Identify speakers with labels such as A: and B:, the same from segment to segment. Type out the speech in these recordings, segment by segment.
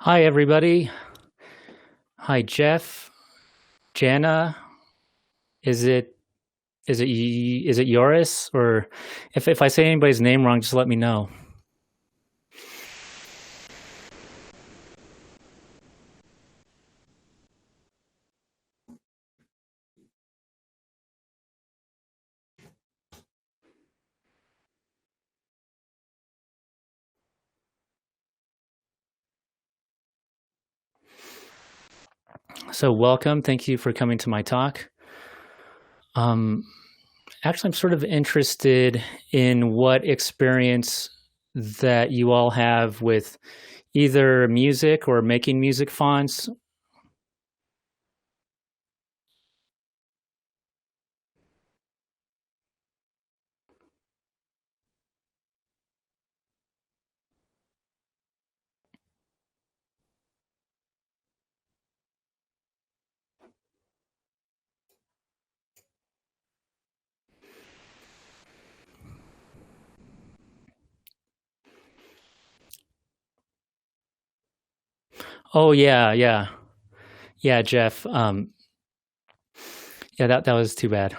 A: Hi, everybody. Hi, Jeff, Jana. Is it is it Yoris? Or if I say anybody's name wrong, just let me know. So welcome. Thank you for coming to my talk. Um, Actually, I'm sort of interested in what experience that you all have with either music or making music fonts. Oh yeah, yeah, yeah, Jeff. Yeah, that was too bad.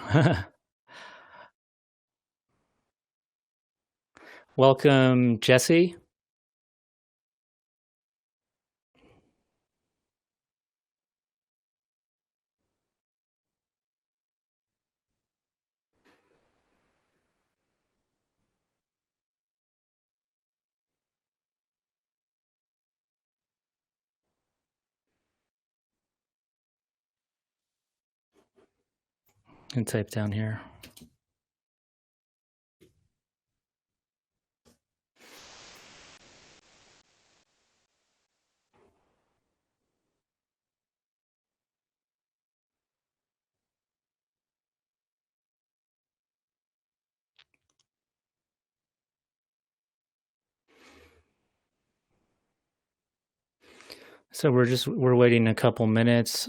A: Welcome, Jesse. And type down here. So we're waiting a couple minutes.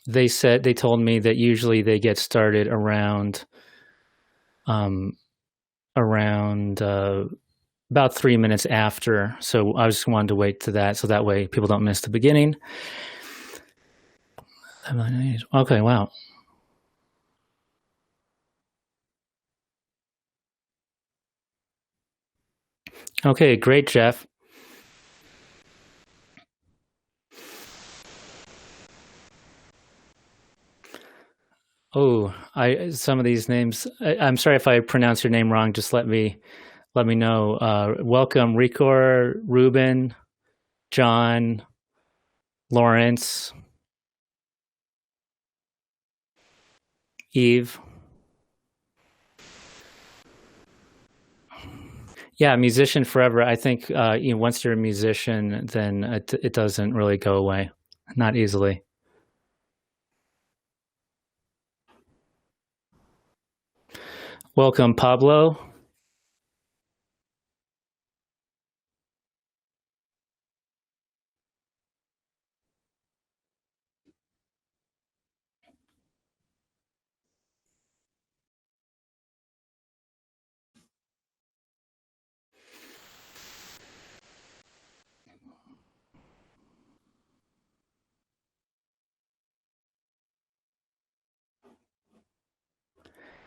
A: They told me that usually they get started um, around about 3 minutes after. So I just wanted to wait to that, so that way people don't miss the beginning. Okay, wow. Okay, great, Jeff. Oh, I some of these names. I'm sorry if I pronounce your name wrong. Just let me know. Welcome, Ricor, Ruben, John, Lawrence, Eve. Yeah, musician forever. I think once you're a musician, then it doesn't really go away, not easily. Welcome, Pablo.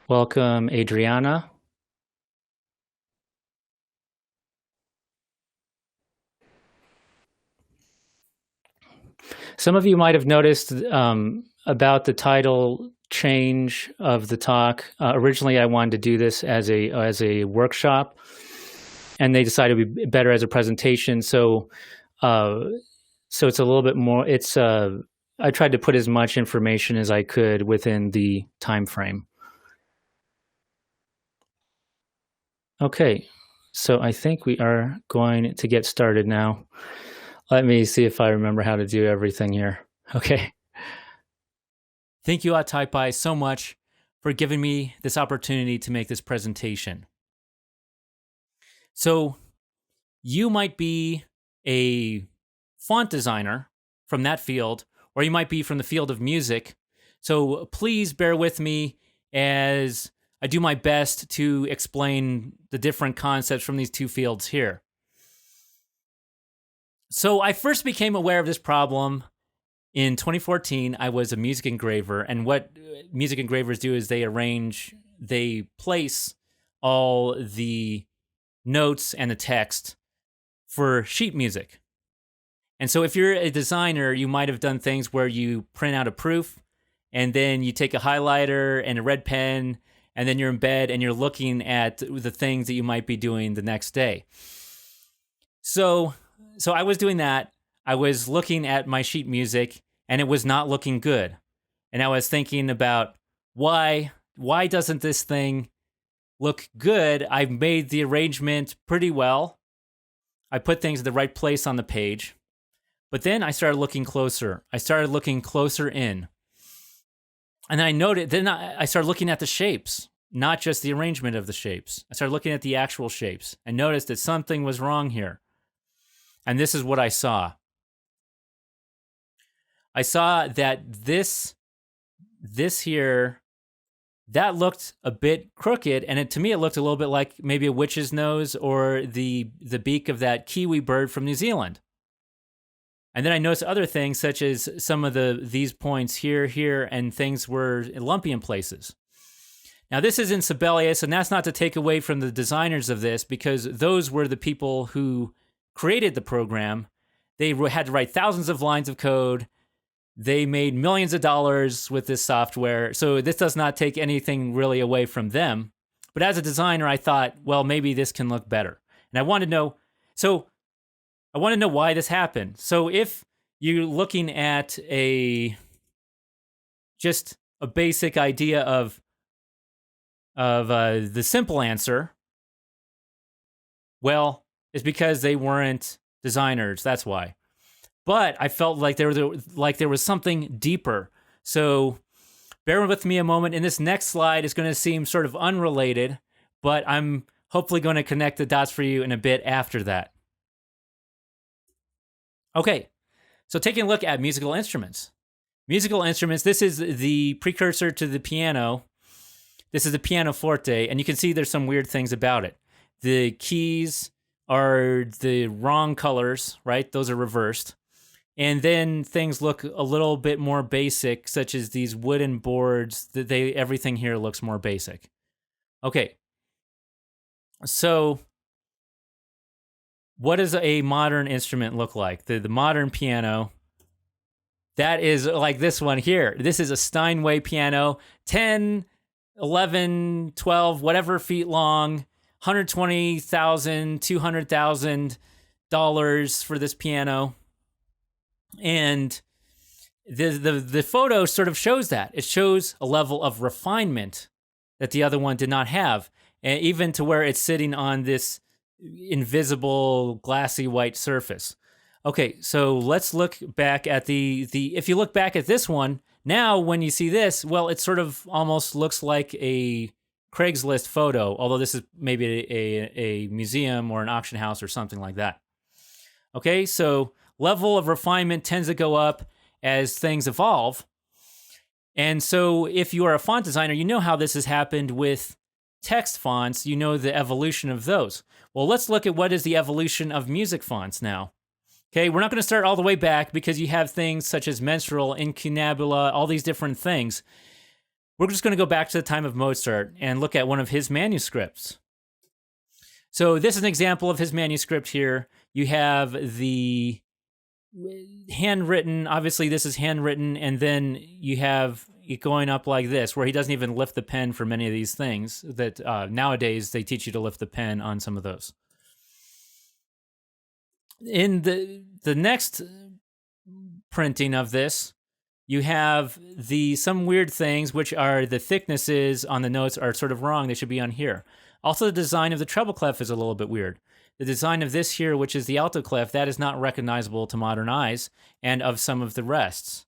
A: Welcome, Adriana. Some of you might have noticed about the title change of the talk. Originally, I wanted to do this as a workshop, and they decided it would be better as a presentation. Uh, so it's a little bit more. I tried to put as much information as I could within the time frame. Okay, so I think we are going to get started now. Let me see if I remember how to do everything here. Okay. Thank you, ATypI, so much for giving me this opportunity to make this presentation. So you might be a font designer from that field, or you might be from the field of music. So please bear with me as I do my best to explain the different concepts from these two fields here. So I first became aware of this problem in 2014. I was a music engraver, and what music engravers do is they place all the notes and the text for sheet music. And so if you're a designer, you might have done things where you print out a proof and then you take a highlighter and a red pen, and then you're in bed and you're looking at the things that you might be doing the next day. So I was doing that. I was looking at my sheet music and it was not looking good. And I was thinking about why doesn't this thing look good? I've made the arrangement pretty well. I put things in the right place on the page. But then I started looking closer. I started looking closer in. And then I noted, then I started looking at the shapes, not just the arrangement of the shapes. I started looking at the actual shapes and noticed that something was wrong here. And this is what I saw. I saw that this here, that looked a bit crooked, and to me it looked a little bit like maybe a witch's nose or the beak of that kiwi bird from New Zealand. And then I noticed other things, such as some of these points here, and things were lumpy in places. Now, this is in Sibelius, and that's not to take away from the designers of this, because those were the people who created the program. They had to write thousands of lines of code. They made millions of dollars with this software. So this does not take anything really away from them. But as a designer, I thought, well, maybe this can look better. And I want to know why this happened. So if you're looking at just a basic idea of the simple answer, well, it's because they weren't designers. That's why. But I felt like there was something deeper. So bear with me a moment. And this next slide is going to seem sort of unrelated, but I'm hopefully going to connect the dots for you in a bit after that. Okay, so taking a look at musical instruments. Musical instruments, this is the precursor to the piano. This is the pianoforte, and you can see there's some weird things about it. The keys are the wrong colors, right? Those are reversed. And then things look a little bit more basic, such as these wooden boards. Everything here looks more basic. Okay, so what does a modern instrument look like? The modern piano, that is like this one here. This is a Steinway piano, 10, 11, 12, whatever feet long, $120,000, $200,000 for this piano. And the photo sort of shows that. It shows a level of refinement that the other one did not have, and even to where it's sitting on this invisible glassy white surface. Okay, so let's look back at if you look back at this one, now when you see this, well, it sort of almost looks like a Craigslist photo, although this is maybe a museum or an auction house or something like that. Okay, so level of refinement tends to go up as things evolve. And so if you are a font designer, you know how this has happened with text fonts. You know the evolution of those. Well, let's look at what is the evolution of music fonts now. Okay, we're not going to start all the way back because you have things such as menstrual, incunabula, all these different things. We're just going to go back to the time of Mozart and look at one of his manuscripts. So this is an example of his manuscript here. You have the handwritten, obviously this is handwritten, and then you have it going up like this, where he doesn't even lift the pen for many of these things that nowadays they teach you to lift the pen on some of those. In the next printing of this, you have some weird things, which are the thicknesses on the notes are sort of wrong. They should be on here. Also, the design of the treble clef is a little bit weird. The design of this here, which is the alto clef, that is not recognizable to modern eyes, and of some of the rests.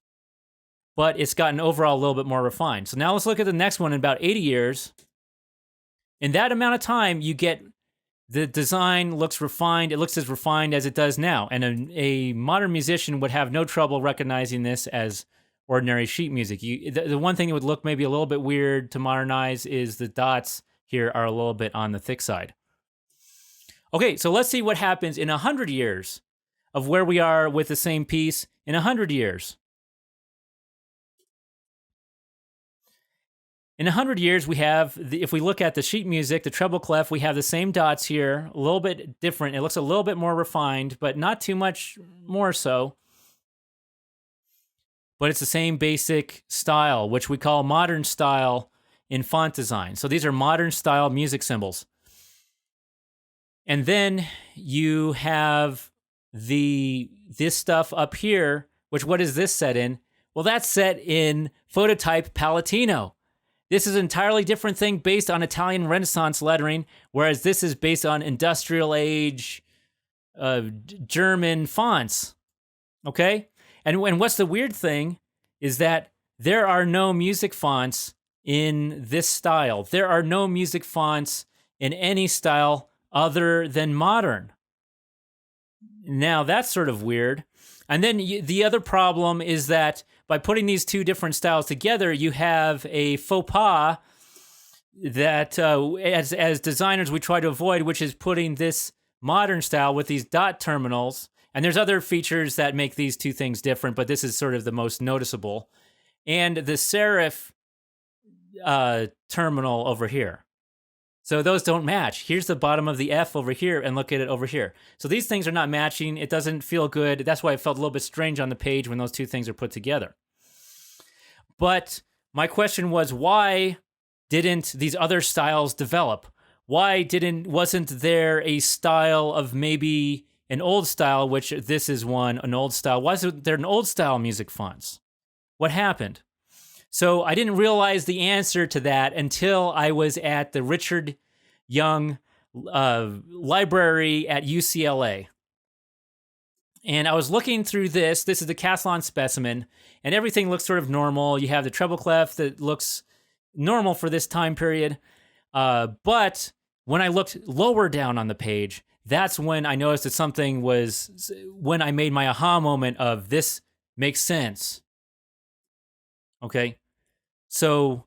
A: But it's gotten overall a little bit more refined. So now let's look at the next one in about 80 years. In that amount of time, you get the design looks refined. It looks as refined as it does now. And a modern musician would have no trouble recognizing this as ordinary sheet music. The one thing that would look maybe a little bit weird to modern eyes is the dots here are a little bit on the thick side. Okay, so let's see what happens in 100 years. of where we are with the same piece in 100 years. In 100 years, we have, if we look at the sheet music, the treble clef, we have the same dots here, a little bit different. It looks a little bit more refined, but not too much more so. But it's the same basic style, which we call modern style in font design. So these are modern style music symbols. And then you have this stuff up here, which what is this set in? Well, that's set in phototype Palatino. This is an entirely different thing based on Italian Renaissance lettering, whereas this is based on industrial age German fonts. Okay? And what's the weird thing is that there are no music fonts in this style. There are no music fonts in any style other than modern. Now, that's sort of weird. And then the other problem is that by putting these two different styles together, you have a faux pas that, as designers, we try to avoid, which is putting this modern style with these dot terminals. And there's other features that make these two things different, but this is sort of the most noticeable. And the serif terminal over here. So those don't match. Here's the bottom of the F over here, and look at it over here. So these things are not matching. It doesn't feel good. That's why it felt a little bit strange on the page when those two things are put together. But my question was, why didn't these other styles develop? Why wasn't there a style of maybe an old style, which this is one, an old style? Why isn't there an old style music fonts? What happened? So I didn't realize the answer to that until I was at the Richard Young Library at UCLA. And I was looking through this. This is the Caslon specimen, and everything looks sort of normal. You have the treble clef that looks normal for this time period. But when I looked lower down on the page, that's when I noticed that something was, when I made my aha moment of this makes sense. Okay. So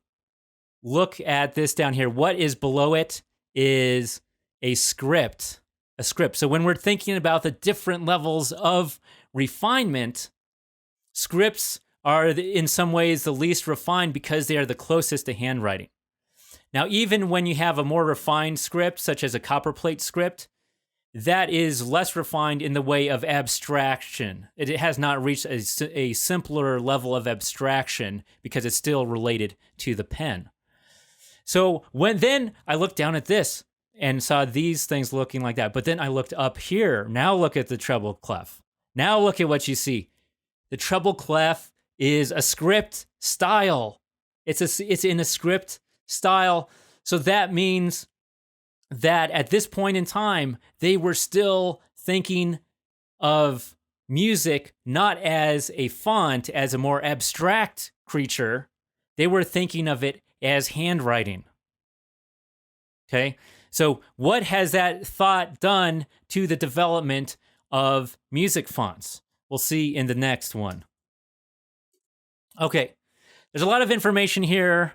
A: look at this down here. What is below it is a script. So when we're thinking about the different levels of refinement, scripts are in some ways the least refined because they are the closest to handwriting. Now, even when you have a more refined script, such as a copperplate script, that is less refined in the way of abstraction. It has not reached a simpler level of abstraction because it's still related to the pen. So then I looked down at this and saw these things looking like that. But then I looked up here. Now look at the treble clef. Now look at what you see. The treble clef is a script style. It's in a script style. So that means that at this point in time, they were still thinking of music not as a font, as a more abstract creature. They were thinking of it as handwriting. Okay? So what has that thought done to the development of music fonts? We'll see in the next one. Okay. There's a lot of information here.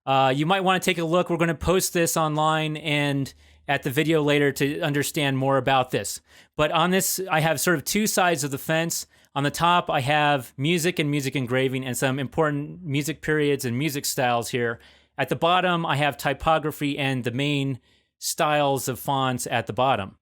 A: You might want to take a look. We're going to post this online and at the video later to understand more about this. But on this, I have sort of two sides of the fence. On the top, I have music and music engraving and some important music periods and music styles here. At the bottom, I have typography and the main styles of fonts at the bottom.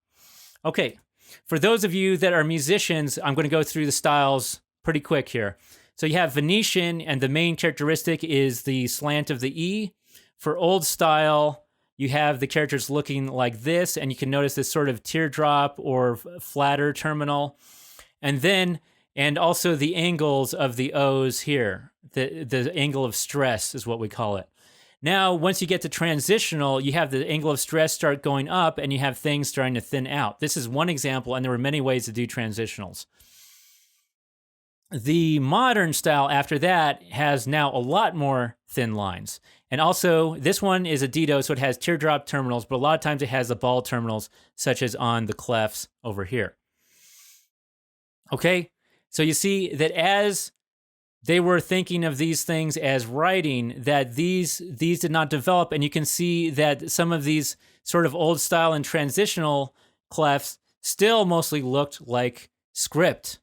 A: Okay, for those of you that are musicians, I'm going to go through the styles pretty quick here. So you have Venetian, and the main characteristic is the slant of the E. For old style, you have the characters looking like this, and you can notice this sort of teardrop or flatter terminal. And also the angles of the O's here. The angle of stress is what we call it. Now, once you get to transitional, you have the angle of stress start going up, and you have things starting to thin out. This is one example, and there were many ways to do transitionals. The modern style after that has now a lot more thin lines. And also, this one is a Dito, so it has teardrop terminals, but a lot of times it has the ball terminals, such as on the clefs over here. Okay, so you see that as they were thinking of these things as writing, that these did not develop, and you can see that some of these sort of old style and transitional clefs still mostly looked like script.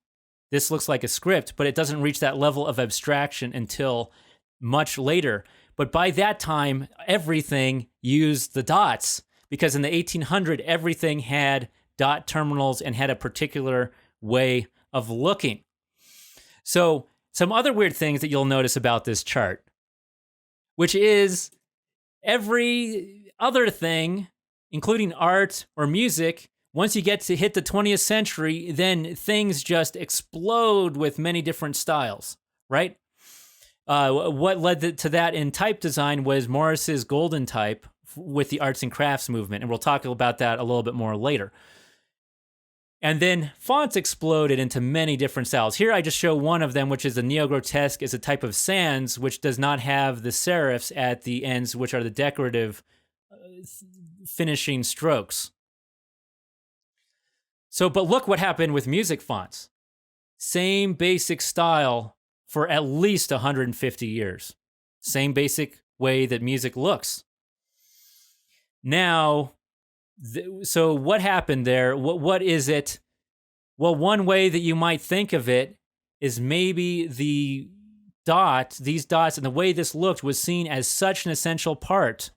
A: This looks like a script, but it doesn't reach that level of abstraction until much later. But by that time, everything used the dots, because in the 1800s, everything had dot terminals and had a particular way of looking. So some other weird things that you'll notice about this chart, which is every other thing, including art or music, once you get to hit the 20th century, then things just explode with many different styles, right? What led to that in type design was Morris's golden type with the arts and crafts movement, and we'll talk about that a little bit more later. And then fonts exploded into many different styles. Here I just show one of them, which is the neo-grotesque, is a type of sans, which does not have the serifs at the ends, which are the decorative finishing strokes. So, but look what happened with music fonts. Same basic style for at least 150 years. Same basic way that music looks. Now, so what happened there? What is it? Well, one way that you might think of it is maybe these dots, and the way this looked was seen as such an essential part.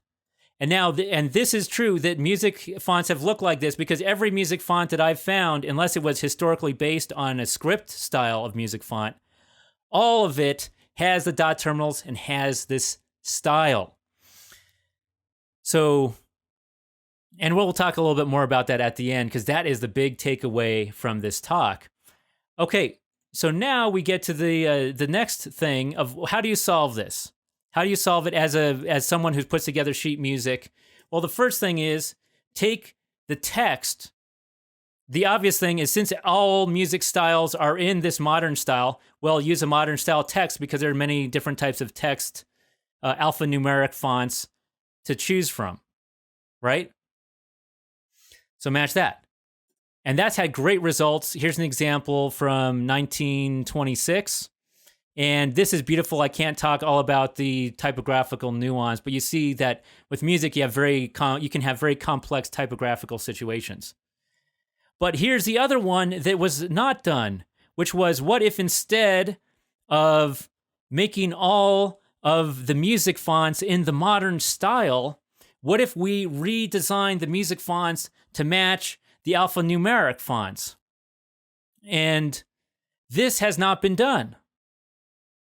A: And now, and this is true, that music fonts have looked like this because every music font that I've found, unless it was historically based on a script style of music font, all of it has the dot terminals and has this style. So, and we'll talk a little bit more about that at the end, because that is the big takeaway from this talk. Okay, so now we get to the next thing of how do you solve this? How do you solve it as someone who puts together sheet music? Well, the first thing is take the text. The obvious thing is, since all music styles are in this modern style, well, use a modern style text, because there are many different types of text, alphanumeric fonts to choose from, right? So match that. And that's had great results. Here's an example from 1926. And this is beautiful. I can't talk all about the typographical nuance, but you see that with music, you have you can have very complex typographical situations. But here's the other one that was not done, which was, what if instead of making all of the music fonts in the modern style, what if we redesigned the music fonts to match the alphanumeric fonts? And this has not been done.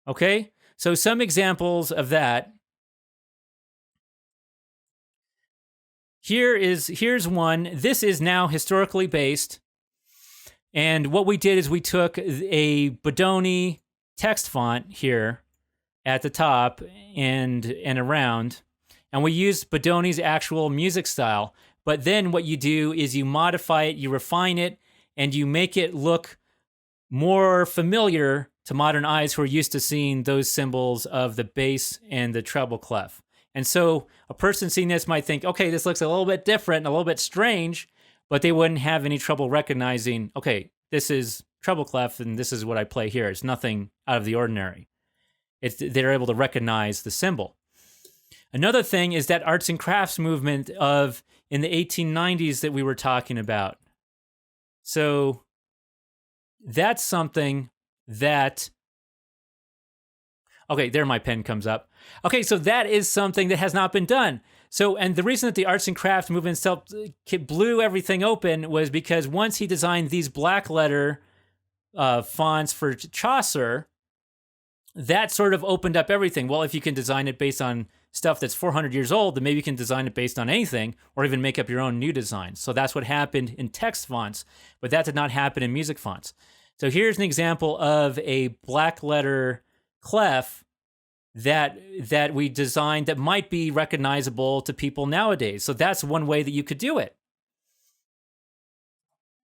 A: Okay, so some examples of that. Here's one. This is now historically based. And what we did is we took a Bodoni text font here at the top and around, and we used Bodoni's actual music style. But then what you do is you modify it, you refine it, and you make it look more familiar to modern eyes who are used to seeing those symbols of the bass and the treble clef. And so a person seeing this might think, okay, this looks a little bit different, a little bit strange, but they wouldn't have any trouble recognizing, okay, this is treble clef and this is what I play here. It's nothing out of the ordinary. They're able to recognize the symbol. Another thing is that arts and crafts movement in the 1890s that we were talking about. So that's something that, okay, there my pen comes up. Okay, so that is something that has not been done. So, and the reason that the arts and crafts movement itself blew everything open was because once he designed these black letter fonts for Chaucer, that sort of opened up everything. Well, if you can design it based on stuff that's 400 years old, then maybe you can design it based on anything, or even make up your own new designs. So that's what happened in text fonts, but that did not happen in music fonts. So here's an example of a black letter clef that we designed that might be recognizable to people nowadays. So that's one way that you could do it.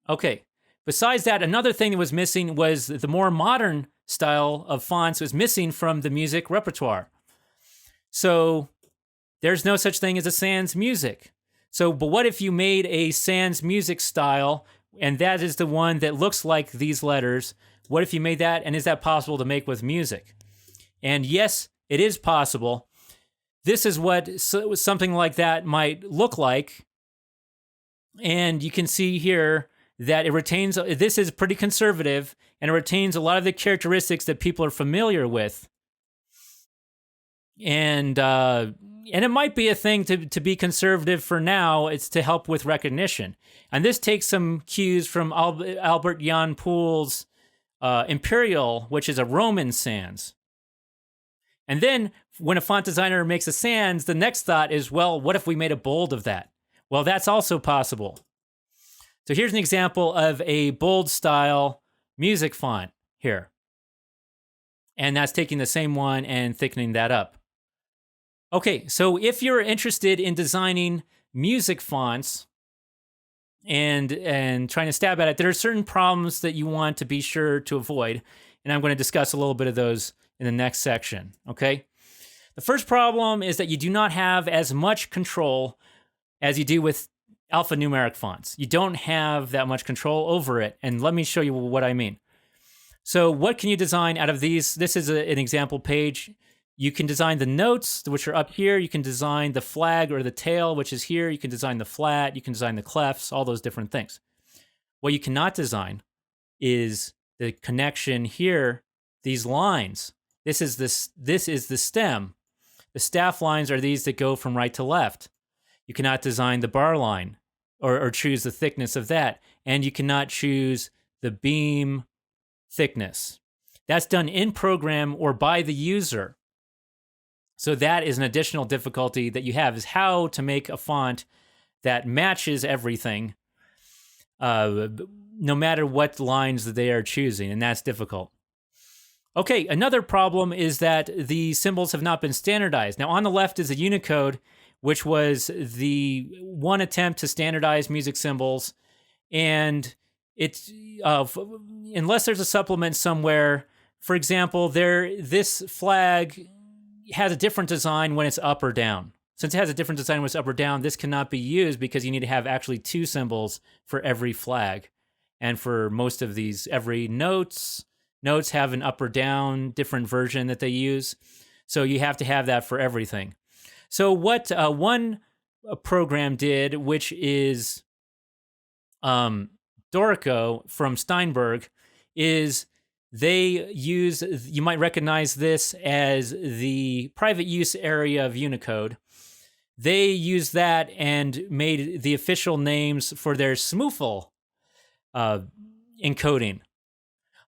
A: Okay. Besides that, another thing that was missing was the more modern style of fonts was missing from the music repertoire. So there's no such thing as a sans music. So, but what if you made a sans music style, and that is the one that looks like these letters? What if you made that, and is that possible to make with music? And yes, it is possible. This is what something like that might look like. And you can see here that it retains, this is pretty conservative, and it retains a lot of the characteristics that people are familiar with. And it might be a thing to be conservative for now. It's to help with recognition. And this takes some cues from Albert Jan Pool's Imperial, which is a Roman sans. And then when a font designer makes a sans, the next thought is, well, what if we made a bold of that? Well, that's also possible. So here's an example of a bold style music font here. And that's taking the same one and thickening that up. Okay, so if you're interested in designing music fonts and trying to stab at it, there are certain problems that you want to be sure to avoid. And I'm going to discuss a little bit of those in the next section, okay? The first problem is that you do not have as much control as you do with alphanumeric fonts. You don't have that much control over it. And let me show you what I mean. So what can you design out of these? This is an example page. You can design the notes, which are up here. You can design the flag or the tail, which is here. You can design the flat. You can design the clefs, all those different things. What you cannot design is the connection here, these lines. This is the stem. The staff lines are these that go from right to left. You cannot design the bar line or choose the thickness of that. And you cannot choose the beam thickness. That's done in program or by the user. So that is an additional difficulty that you have, is how to make a font that matches everything, no matter what lines that they are choosing, and that's difficult. Okay, another problem is that the symbols have not been standardized. Now, on the left is a Unicode, which was the one attempt to standardize music symbols, and it's unless there's a supplement somewhere. For example, this flag has a different design when it's up or down. Since it has a different design when it's up or down, this cannot be used because you need to have actually two symbols for every flag. And for most of these, every notes have an up or down different version that they use. So you have to have that for everything. So what one program did, which is Dorico from Steinberg, is they use, you might recognize this as the private use area of Unicode. They used that and made the official names for their SMUFL encoding.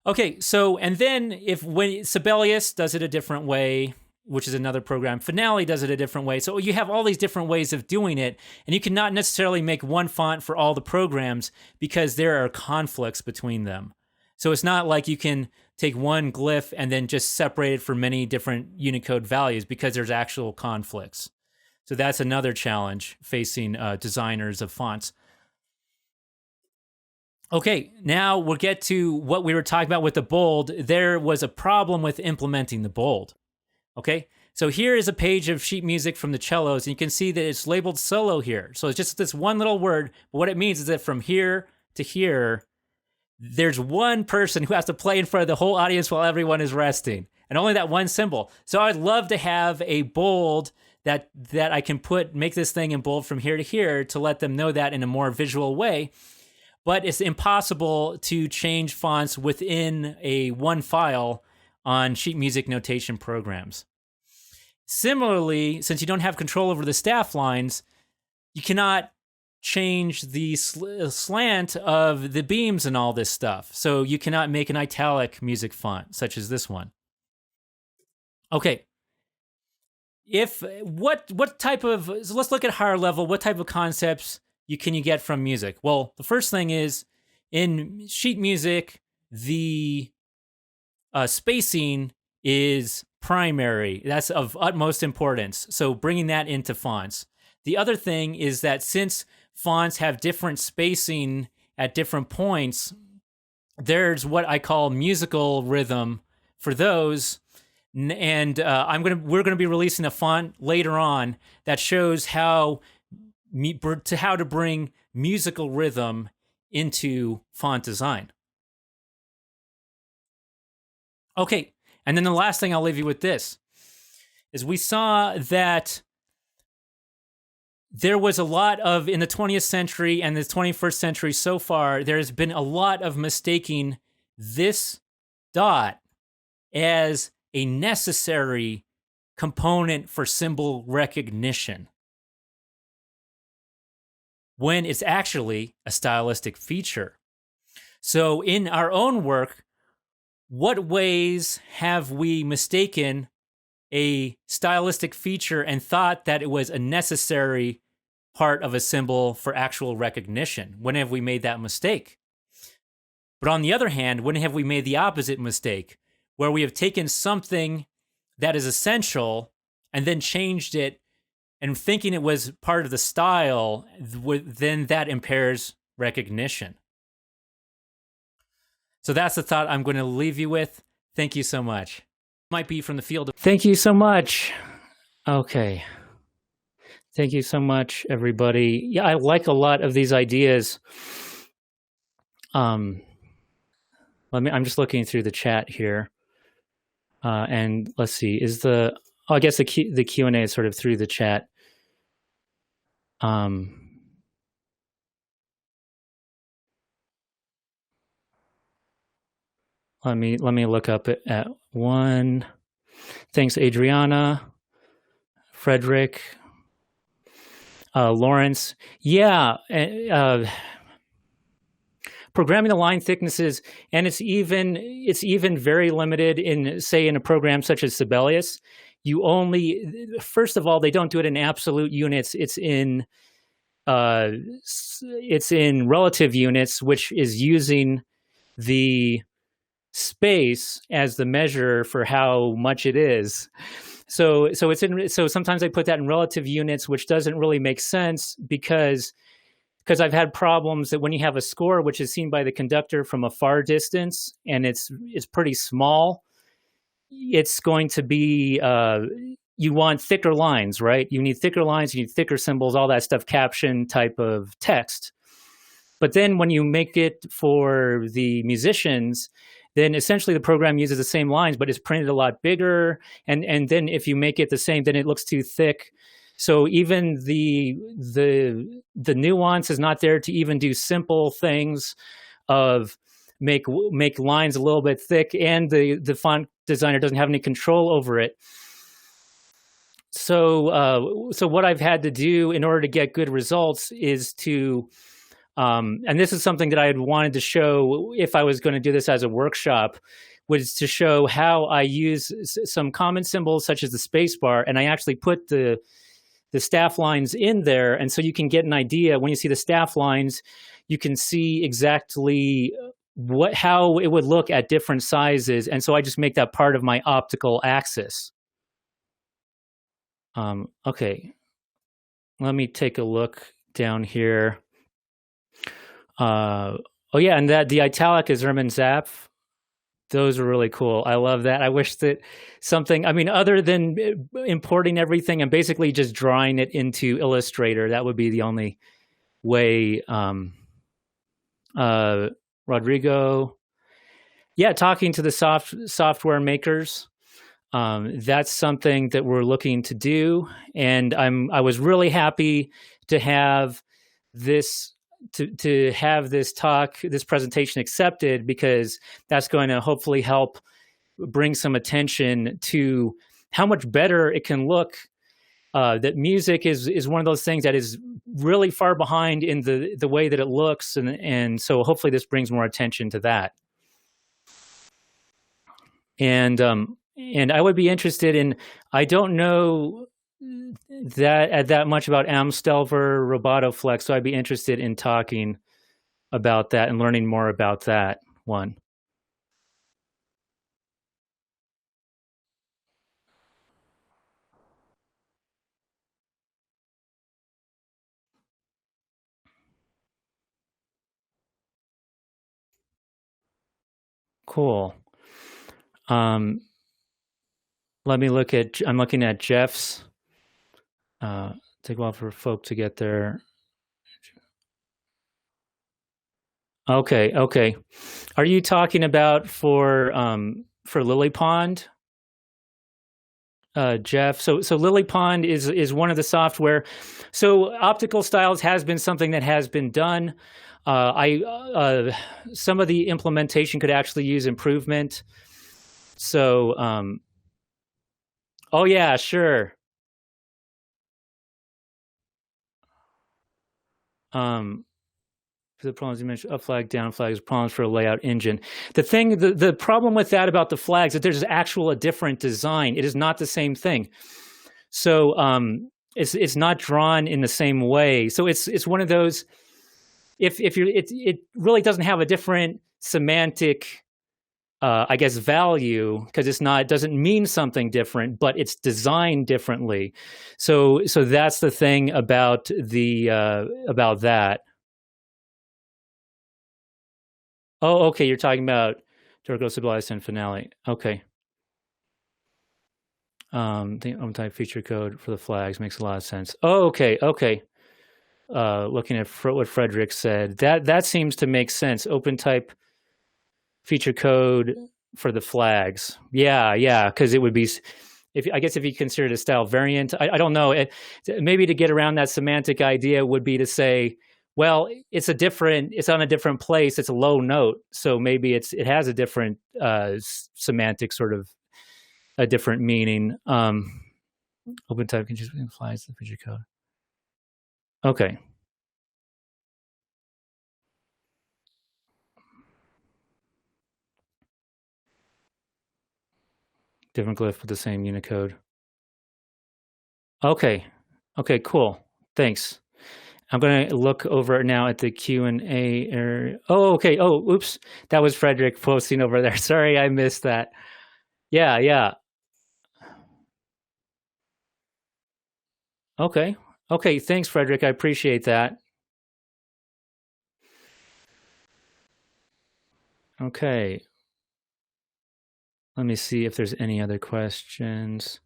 A: Okay, so, and then when Sibelius does it a different way, which is another program, Finale does it a different way. So you have all these different ways of doing it, and you cannot necessarily make one font for all the programs because there are conflicts between them. So it's not like you can take one glyph and then just separate it for many different Unicode values because there's actual conflicts. So that's another challenge facing designers of fonts. Okay, now we'll get to what we were talking about with the bold. There was a problem with implementing the bold. Okay, so here is a page of sheet music from the cellos, and you can see that it's labeled solo here. So it's just this one little word, but what it means is that from here to here, there's one person who has to play in front of the whole audience while everyone is resting, and only that one symbol. So I'd love to have a bold that I can make this thing in bold from here to here to let them know that in a more visual way. But it's impossible to change fonts within one file on sheet music notation programs. Similarly, since you don't have control over the staff lines, you cannot change the slant of the beams and all this stuff. So you cannot make an italic music font, such as this one. Okay. What type of, so let's look at higher level, what type of concepts can you get from music? Well, the first thing is, in sheet music, the spacing is primary. That's of utmost importance. So bringing that into fonts. The other thing is that since fonts have different spacing at different points, there's what I call musical rhythm for those. And we're gonna be releasing a font later on that shows how to bring musical rhythm into font design. Okay, and then the last thing I'll leave you with this is we saw that there was a lot of, in the 20th century and the 21st century so far, there's been a lot of mistaking this dot as a necessary component for symbol recognition, when it's actually a stylistic feature. So in our own work, what ways have we mistaken a stylistic feature and thought that it was a necessary part of a symbol for actual recognition? When have we made that mistake? But on the other hand, when have we made the opposite mistake, where we have taken something that is essential and then changed it, and thinking it was part of the style, then that impairs recognition. So that's the thought I'm going to leave you with. Thank you so much. Might be from the field. Thank you so much. Okay. Thank you so much, everybody. Yeah, I like a lot of these ideas. I'm just looking through the chat here. And let's see, I guess the Q&A is sort of through the chat. Let me look up at one. Thanks, Adriana, Frederick, Lawrence. Yeah, programming the line thicknesses, and it's even very limited in, say, in a program such as Sibelius. You only, first of all, they don't do it in absolute units. It's in relative units, which is using the space as the measure for how much it is. So sometimes I put that in relative units, which doesn't really make sense because I've had problems that when you have a score which is seen by the conductor from a far distance and it's pretty small, it's going to be you want thicker lines, right? You need thicker lines, you need thicker symbols, all that stuff, caption type of text. But then when you make it for the musicians, then essentially the program uses the same lines, but it's printed a lot bigger. And then if you make it the same, then it looks too thick. So even the nuance is not there to even do simple things of make lines a little bit thick, and the font designer doesn't have any control over it. So what I've had to do in order to get good results is to, and this is something that I had wanted to show if I was going to do this as a workshop, was to show how I use some common symbols such as the space bar, and I actually put the staff lines in there, and so you can get an idea. When you see the staff lines, you can see exactly how it would look at different sizes, and so I just make that part of my optical axis. Okay, let me take a look down here. Oh yeah, and the italic is Erman Zapf. Those are really cool. I love that. I wish that something, I mean, other than importing everything and basically just drawing it into Illustrator, that would be the only way. Rodrigo, yeah, talking to the software makers. That's something that we're looking to do, and I was really happy to have this to have this presentation accepted, because that's going to hopefully help bring some attention to how much better it can look. That music is one of those things that is really far behind in the way that it looks, and so hopefully this brings more attention to that. And I would be interested in, I don't know that much about Amstelver Robotoflex, so I'd be interested in talking about that and learning more about that one. Cool. Let me look at, I'm looking at Jeff's. Take a while for folk to get there. Okay. Are you talking about for Lily Pond? Jeff. So Lily Pond is one of the software. So Optical Styles has been something that has been done. I some of the implementation could actually use improvement. So oh yeah, sure. Um, for the problems you mentioned, up flag, down flags, problems for a layout engine. The problem with that about the flags is that there's a different design. It is not the same thing. So it's not drawn in the same way. So it's one of those. If you're it really doesn't have a different semantic I guess value because it doesn't mean something different, but it's designed differently. So that's the thing about about that. Oh, okay, you're talking about Turco Symbolism and Finale. Okay. The type feature code for the flags makes a lot of sense. Oh, okay, okay. Looking at what Frederick said, that seems to make sense. Open type feature code for the flags. Yeah, yeah, because it would be, if you consider it a style variant, I don't know. Maybe to get around that semantic idea would be to say, well, it's on a different place. It's a low note, so maybe it has a different semantic sort of a different meaning. Open type can just implies the feature code. Okay. Different glyph with the same Unicode. Okay. Okay, cool. Thanks. I'm going to look over now at the Q&A area. Oh, okay. Oh, oops. That was Frederick posting over there. Sorry, I missed that. Yeah, yeah. Okay. Okay, thanks, Frederick. I appreciate that. Okay. Let me see if there's any other questions.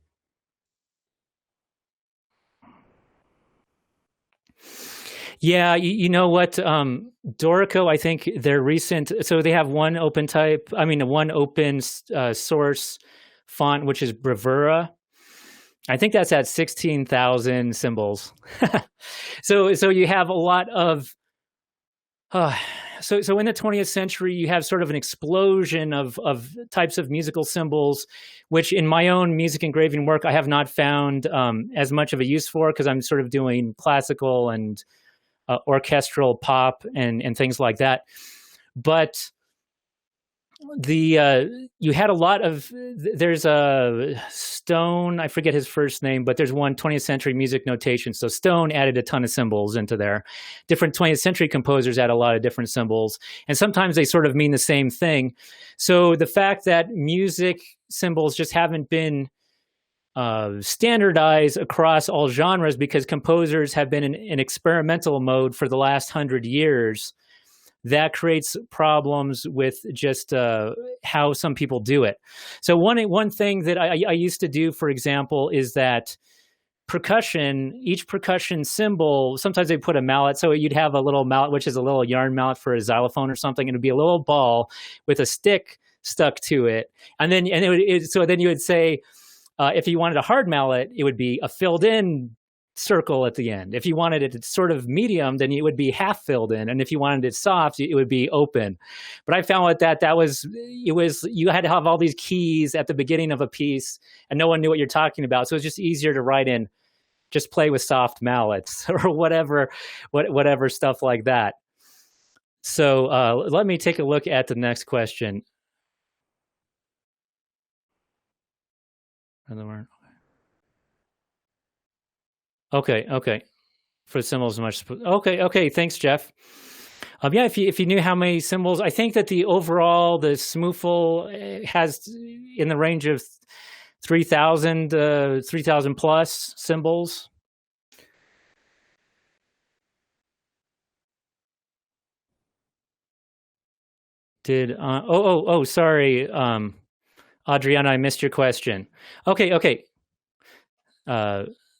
A: Yeah, you know what? Dorico, I think their recent, so they have one open source font, which is Bravura. I think that's at 16,000 symbols. So you have a lot of, so in the 20th century, you have sort of an explosion of types of musical symbols, which in my own music engraving work, I have not found as much of a use for because I'm sort of doing classical and orchestral pop and things like that. But you had a lot of, there's a Stone, I forget his first name, but there's one 20th century music notation. So Stone added a ton of symbols into there. Different 20th century composers add a lot of different symbols, and sometimes they sort of mean the same thing. So the fact that music symbols just haven't been standardized across all genres because composers have been in experimental mode for the last 100 years, that creates problems with just how some people do it. So one thing that I used to do, for example, is that each percussion symbol, sometimes they put a mallet. So you'd have a little mallet, which is a little yarn mallet for a xylophone or something. And it'd be a little ball with a stick stuck to it. And then you would say, if you wanted a hard mallet, it would be a filled in circle at the end. If you wanted it sort of medium, then it would be half filled in. And if you wanted it soft, it would be open. But I found you had to have all these keys at the beginning of a piece and no one knew what you're talking about. So it's just easier to write in, just play with soft mallets or whatever stuff like that. So let me take a look at the next question. Okay. For symbols, much. Okay. Thanks, Jeff. Yeah, if you knew how many symbols, I think that the Smoofle has in the range of 3,000 plus symbols. Sorry, Adriana, I missed your question. Okay.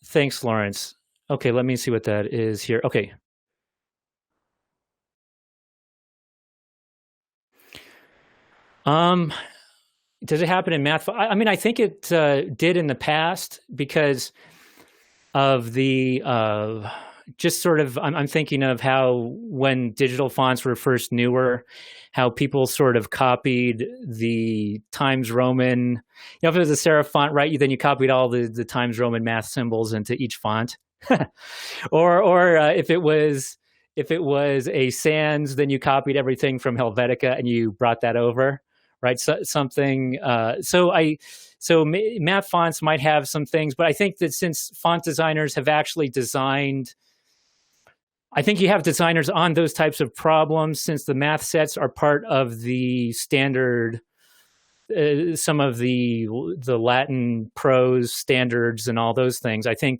A: Thanks, Lawrence. Okay, let me see what that is here. Okay. Does it happen in math? I mean, I think it did in the past because of the just sort of. I'm thinking of how when digital fonts were first newer, how people sort of copied the Times Roman. You know, if it was a serif font, right? Then you copied all the Times Roman math symbols into each font, or if it was a sans, then you copied everything from Helvetica and you brought that over, right? So something. So math fonts might have some things, but I think that since font designers have actually designed, I think you have designers on those types of problems since the math sets are part of the standard, some of the Latin prose standards and all those things. I think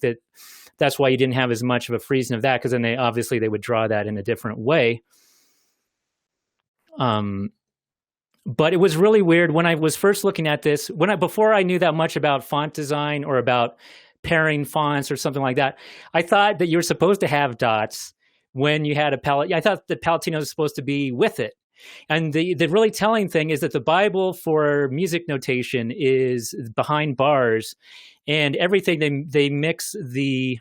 A: that's why you didn't have as much of a freezing of that, because then they would draw that in a different way. But it was really weird when I was first looking at this, before I knew that much about font design or about pairing fonts or something like that. I thought that you were supposed to have dots when you had a palette. I thought the Palatino was supposed to be with it. And the really telling thing is that the Bible for music notation is behind bars, and everything they mix the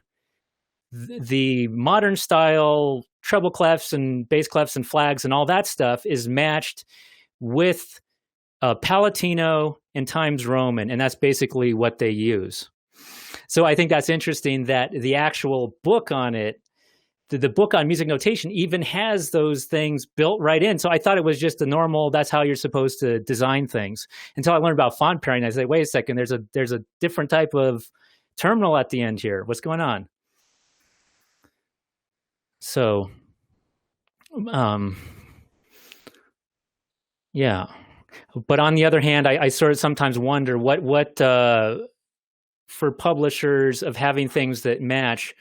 A: modern style treble clefs and bass clefs and flags and all that stuff is matched with Palatino and Times Roman, and that's basically what they use. So I think that's interesting that the actual book on it, the book on music notation, even has those things built right in. So I thought it was just the normal, that's how you're supposed to design things. Until I learned about font pairing, I say, wait a second, there's a different type of terminal at the end here. What's going on? So, yeah. But on the other hand, I sort of sometimes wonder what for publishers of having things that match.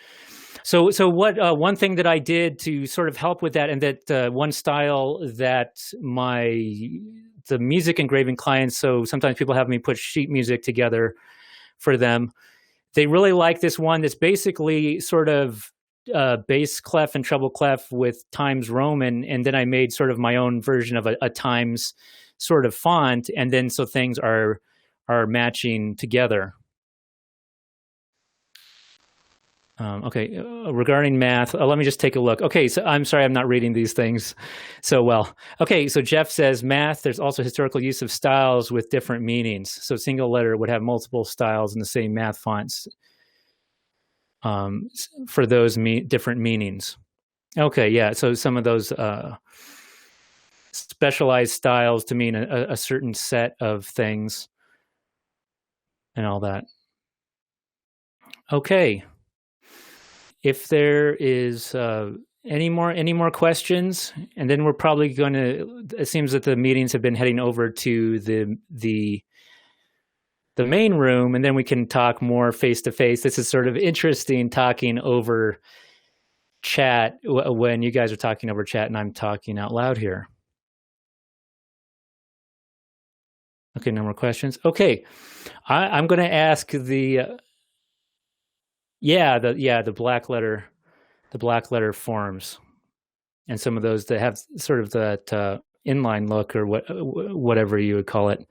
A: So what one thing that I did to sort of help with that, and that one style that the music engraving clients, so sometimes people have me put sheet music together for them. They really like this one that's basically sort of bass clef and treble clef with Times Roman, and then I made sort of my own version of a Times sort of font, and then so things are matching together. Okay, regarding math, let me just take a look. Okay, so I'm sorry I'm not reading these things so well. Okay, so Jeff says math, there's also historical use of styles with different meanings. So single letter would have multiple styles in the same math fonts for those different meanings. Okay, yeah, so some of those specialized styles to mean a certain set of things and all that. Okay. If there is any more questions, and then we're probably going to. It seems that the meetings have been heading over to the main room, and then we can talk more face to face. This is sort of interesting talking over chat when you guys are talking over chat and I'm talking out loud here. Okay, no more questions. Okay, I'm going to ask the. The black letter forms, and some of those that have sort of that inline look or whatever you would call it.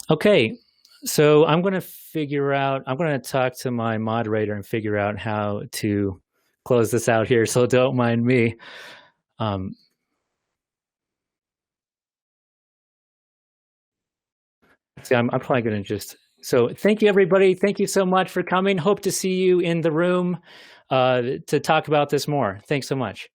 A: Okay, so I'm going to talk to my moderator and figure out how to close this out here. So don't mind me. See, I'm probably going to just. So thank you, everybody. Thank you so much for coming. Hope to see you in the room to talk about this more. Thanks so much.